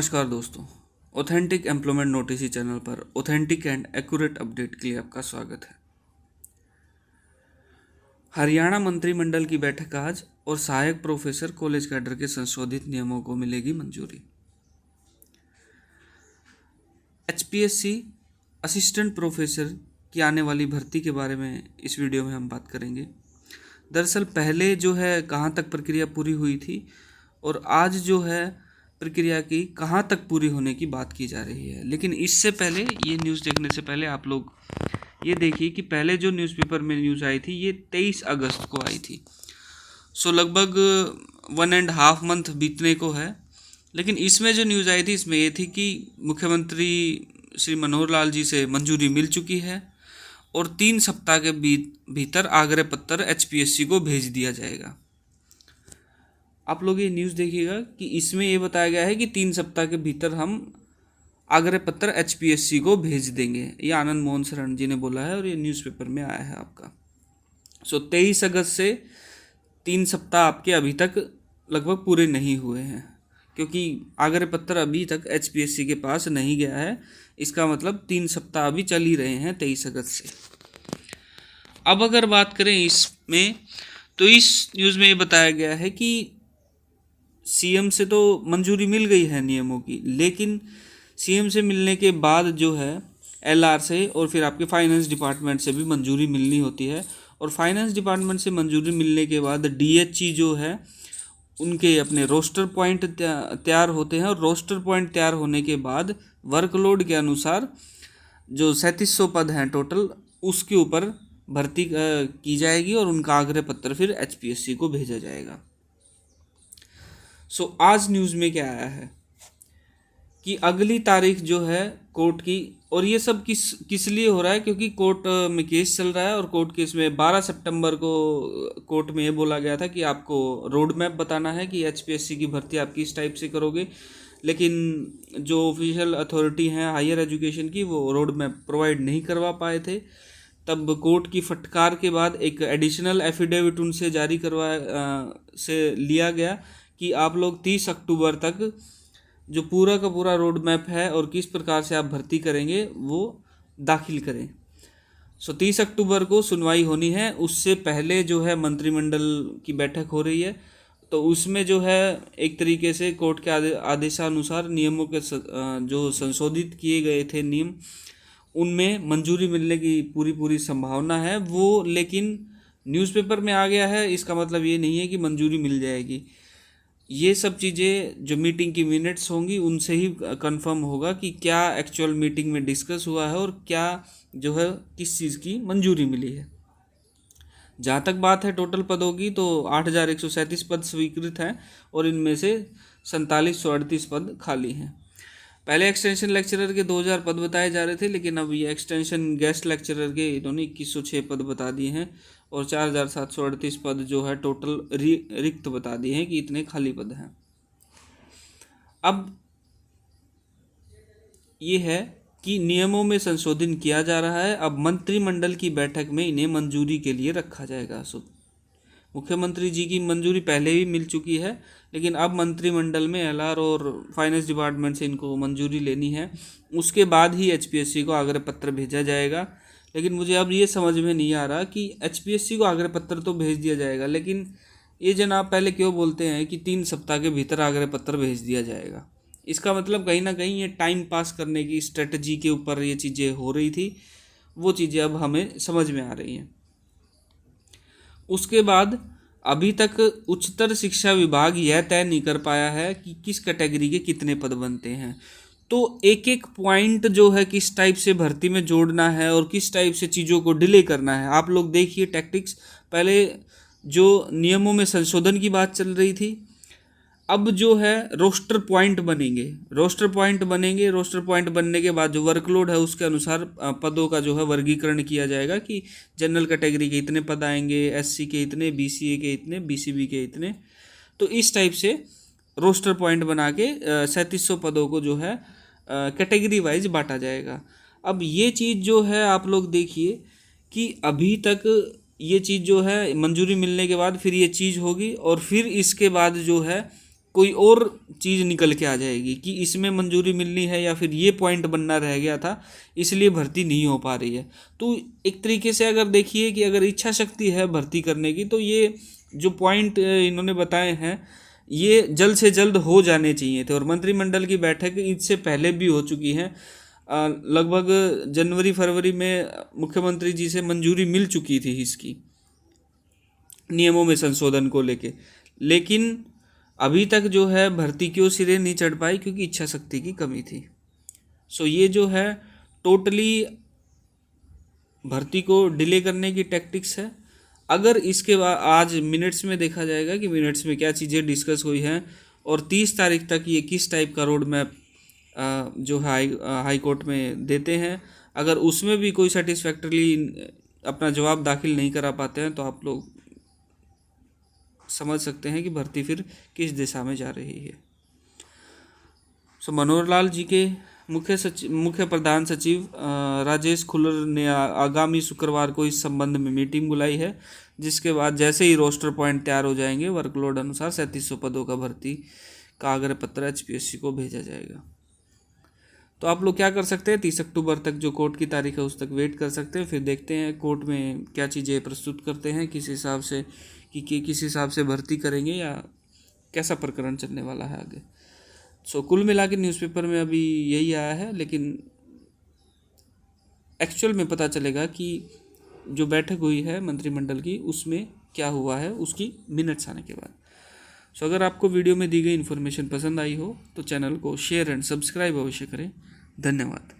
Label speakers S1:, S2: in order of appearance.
S1: नमस्कार दोस्तों, authentic employment notice channel पर ऑथेंटिक एंड एक्यूरेट अपडेट के लिए आपका स्वागत है। हरियाणा मंत्रिमंडल की बैठक आज और सहायक प्रोफेसर कॉलेज कैडर के संशोधित नियमों को मिलेगी मंजूरी। HPSC असिस्टेंट प्रोफेसर की आने वाली भर्ती के बारे में इस वीडियो में हम बात करेंगे। दरअसल पहले जो है कहाँ तक प्रक्रिया पूरी हुई थी और आज जो है प्रक्रिया की कहाँ तक पूरी होने की बात की जा रही है। लेकिन इससे पहले ये न्यूज़ देखने से पहले आप लोग ये देखिए कि पहले जो न्यूज़पेपर में न्यूज़ आई थी ये 23 अगस्त को आई थी। लगभग 1.5 मंथ बीतने को है। लेकिन इसमें जो न्यूज़ आई थी इसमें ये थी कि मुख्यमंत्री श्री मनोहर लाल जी से मंजूरी मिल चुकी है और 3 सप्ताह के भीतर आग्रह पत्र HPSC को भेज दिया जाएगा। आप लोग ये न्यूज़ देखिएगा कि इसमें ये बताया गया है कि 3 सप्ताह के भीतर हम आग्रह पत्र HPSC को भेज देंगे। ये आनंद मोहन शरण जी ने बोला है और ये न्यूज़पेपर में आया है आपका। 23 अगस्त से 3 सप्ताह आपके अभी तक लगभग पूरे नहीं हुए हैं, क्योंकि आग्रह पत्र अभी तक HPSC के पास नहीं गया है। इसका मतलब 3 सप्ताह अभी चल ही रहे हैं 23 अगस्त से। अब अगर बात करें इसमें, तो इस न्यूज़ में ये बताया गया है कि CM से तो मंजूरी मिल गई है नियमों की, लेकिन CM से मिलने के बाद जो है LR से और फिर आपके फाइनेंस डिपार्टमेंट से भी मंजूरी मिलनी होती है। और फाइनेंस डिपार्टमेंट से मंजूरी मिलने के बाद DHE जो है उनके अपने रोस्टर पॉइंट तैयार होते हैं और रोस्टर पॉइंट तैयार होने के बाद वर्कलोड के अनुसार जो 3700 पद हैं टोटल, उसके ऊपर भर्ती की जाएगी और उनका आग्रह पत्र फिर HPSC को भेजा जाएगा। आज न्यूज़ में क्या आया है कि अगली तारीख जो है कोर्ट की, और ये सब किस लिए हो रहा है, क्योंकि कोर्ट में केस चल रहा है और कोर्ट केस में 12 सितंबर को कोर्ट में ये बोला गया था कि आपको रोड मैप बताना है कि HPSC की भर्ती आप किस टाइप से करोगे। लेकिन जो ऑफिशियल अथॉरिटी हैं हायर एजुकेशन की, वो रोड मैप प्रोवाइड नहीं करवा पाए थे। तब कोर्ट की फटकार के बाद एक एडिशनल एफिडेविट उनसे जारी से लिया गया कि आप लोग 30 अक्टूबर तक जो पूरा का पूरा रोड मैप है और किस प्रकार से आप भर्ती करेंगे वो दाखिल करें। 30 अक्टूबर को सुनवाई होनी है। उससे पहले जो है मंत्रिमंडल की बैठक हो रही है, तो उसमें जो है एक तरीके से कोर्ट के आदेशानुसार नियमों के जो संशोधित किए गए थे नियम, उनमें मंजूरी मिलने की पूरी संभावना है वो। लेकिन न्यूज़पेपर में आ गया है, इसका मतलब ये नहीं है कि मंजूरी मिल जाएगी। ये सब चीज़ें जो मीटिंग की मिनट्स होंगी उनसे ही कंफर्म होगा कि क्या एक्चुअल मीटिंग में डिस्कस हुआ है और क्या जो है किस चीज़ की मंजूरी मिली है। जहाँ तक बात है टोटल पदों की, तो 8137 पद स्वीकृत हैं और इनमें से 4738 पद खाली हैं। पहले एक्सटेंशन लेक्चरर के 2000 पद बताए जा रहे थे, लेकिन अब ये एक्सटेंशन गेस्ट लेक्चरर के इन्होंने 2106 पद बता दिए हैं और 4738 पद जो है टोटल रिक्त बता दिए हैं कि इतने खाली पद हैं। अब ये है कि नियमों में संशोधन किया जा रहा है। अब मंत्रिमंडल की बैठक में इन्हें मंजूरी के लिए रखा जाएगा। मुख्यमंत्री जी की मंजूरी पहले ही मिल चुकी है, लेकिन अब मंत्रिमंडल में LR और फाइनेंस डिपार्टमेंट से इनको मंजूरी लेनी है। उसके बाद ही HPSC को आग्रह पत्र भेजा जाएगा। लेकिन मुझे अब ये समझ में नहीं आ रहा कि HPSC को आग्रह पत्र तो भेज दिया जाएगा, लेकिन ये जनाब पहले क्यों बोलते हैं कि 3 सप्ताह के भीतर आग्रह पत्र भेज दिया जाएगा। इसका मतलब कहीं ना कहीं ये टाइम पास करने की स्ट्रेटजी के ऊपर ये चीज़ें हो रही थी, वो चीज़ें अब हमें समझ में आ रही हैं। उसके बाद अभी तक उच्चतर शिक्षा विभाग यह तय नहीं कर पाया है कि किस कैटेगरी के कितने पद बनते हैं। तो एक एक पॉइंट जो है किस टाइप से भर्ती में जोड़ना है और किस टाइप से चीज़ों को डिले करना है। आप लोग देखिए टैक्टिक्स, पहले जो नियमों में संशोधन की बात चल रही थी, अब जो है रोस्टर पॉइंट बनेंगे। रोस्टर पॉइंट बनने के बाद जो वर्कलोड है उसके अनुसार पदों का जो है वर्गीकरण किया जाएगा कि जनरल कैटेगरी के इतने पद आएंगे, SC के इतने, BCA के इतने, BCB के इतने। तो इस टाइप से रोस्टर पॉइंट बना के 3700 पदों को जो है कैटेगरी वाइज बांटा जाएगा। अब ये चीज़ जो है आप लोग देखिए कि अभी तक ये चीज़ जो है मंजूरी मिलने के बाद फिर ये चीज़ होगी और फिर इसके बाद जो है कोई और चीज़ निकल के आ जाएगी कि इसमें मंजूरी मिलनी है या फिर ये पॉइंट बनना रह गया था इसलिए भर्ती नहीं हो पा रही है। तो एक तरीके से अगर देखिए कि अगर इच्छा शक्ति है भर्ती करने की तो ये जो पॉइंट इन्होंने बताए हैं ये जल्द से जल्द हो जाने चाहिए थे। और मंत्रिमंडल की बैठक इससे पहले भी हो चुकी है, लगभग जनवरी फरवरी में मुख्यमंत्री जी से मंजूरी मिल चुकी थी इसकी नियमों में संशोधन को लेके, लेकिन अभी तक जो है भर्ती क्यों सिरे नहीं चढ़ पाई, क्योंकि इच्छा शक्ति की कमी थी। सो ये जो है टोटली भर्ती को डिले करने की टैक्टिक्स है। अगर इसके बाद आज मिनट्स में देखा जाएगा कि मिनट्स में क्या चीज़ें डिस्कस हुई हैं और 30 तारीख तक ये किस टाइप का रोड मैप जो है हाई कोर्ट में देते हैं। अगर उसमें भी कोई सेटिस्फैक्टरली अपना जवाब दाखिल नहीं करा पाते हैं तो आप लोग समझ सकते हैं कि भर्ती फिर किस दिशा में जा रही है। सो मनोहर लाल जी के मुख्य प्रधान सचिव राजेश खुल्लर ने आगामी शुक्रवार को इस संबंध में मीटिंग बुलाई है, जिसके बाद जैसे ही रोस्टर पॉइंट तैयार हो जाएंगे वर्कलोड अनुसार 3700 पदों का भर्ती का आग्रह पत्र HPSC को भेजा जाएगा। तो आप लोग क्या कर सकते हैं, 30 अक्टूबर तक जो कोर्ट की तारीख है उस तक वेट कर सकते हैं, फिर देखते हैं कोर्ट में क्या चीज़ें प्रस्तुत करते हैं, किस हिसाब से कि किस हिसाब से भर्ती करेंगे या कैसा प्रकरण चलने वाला है आगे। सो कुल मिला के न्यूज़पेपर में अभी यही आया है, लेकिन एक्चुअल में पता चलेगा कि जो बैठक हुई है मंत्रिमंडल की उसमें क्या हुआ है उसकी मिनट्स आने के बाद। सो अगर आपको वीडियो में दी गई इन्फॉर्मेशन पसंद आई हो तो चैनल को शेयर एंड सब्सक्राइब अवश्य करें। धन्यवाद।